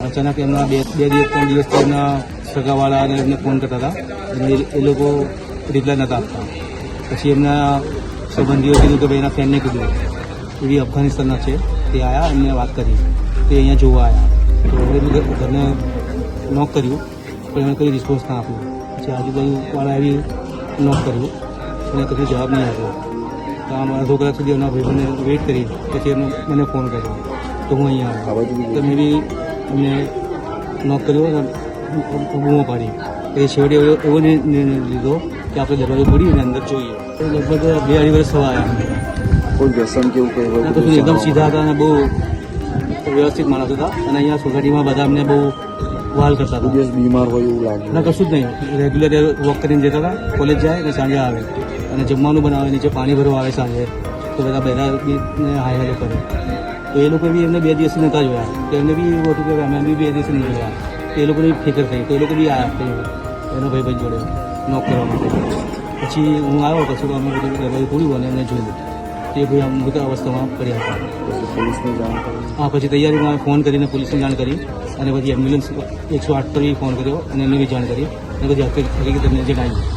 અચાનક એમના બે દિવસ 3 દિવસથી એમના સગાવાળા અને એમને ફોન કરતા હતા અને એ લોકો રિપ્લાય નહોતા આપતા. પછી એમના સંબંધીઓ કીધું કે ભાઈ એના ફ્રેન્ડને કીધું, એવી અફઘાનિસ્તાનના છે, તે આવ્યા એમને વાત કરી, તે અહીંયા જોવા આવ્યા. તો હવે ઘરને નોક કર્યું પણ એમને કોઈ રિસ્પોન્સ ના આપ્યું. પછી આજુબાજુવાળા આવી નોક કર્યું અને કશું જવાબ નહીં આપ્યો. તો આમ અડધો કલાક સુધી એમના ભાઈઓને વેઇટ કરી પછી એમને મને ફોન કર્યો તો હું અહીંયા આવ્યો. તો મેં બી એમને નોક કર્યો અને બૂમો પાડી. પછી છેવટે એવો નિર્ણય લીધો કે આપણે દરવાજો ખોલી અને અંદર જોઈએ. લગભગ 2-2.5 વર્ષ થવા આવ્યા. કોઈ વ્યસન કેવું કંઈ કશું એકદમ સીધા હતા અને બહુ વ્યવસ્થિત માણસ હતા અને અહીંયા સોસાયટીમાં બધા અમને બહુ વહાલ કરતા હતા. દિવસ બીમાર હોય એવું લાગે ના, કશું જ નહીં. રેગ્યુલર વોક કરીને જતા હતા, કોલેજ જાય અને સાંજે આવે અને જમવાનું બનાવે, નીચે પાણી ભરવા આવે સાંજે. તો બધા હાય હેલો કરે. તો એ લોકો બી એમને 2 દિવસથી નહોતા જોયા. તો એમને બી એવું હતું કે અમે બી 2 દિવસથી નહીં જોયા. તો એ લોકોની ફિકર થઈ. તો એ લોકો બી આવ્યા એનો ભાઈ જોડે નોક કરવા માટે. પછી હું આવ્યો, પછી અમે બધું દરવાજો ખોલ્યું અને એમને જોયું. તે ભાઈ આમ મૃત અવસ્થામાં પડ્યા હતા. પોલીસને જાણ કરી? હા, પછી તૈયારીમાં ફોન કરીને પોલીસને જાણ કરી અને પછી એમ્બ્યુલન્સ 108 પર બી ફોન કર્યો અને એમને બી જાણ કરી અને પછી હકીકત એમને જણાવી.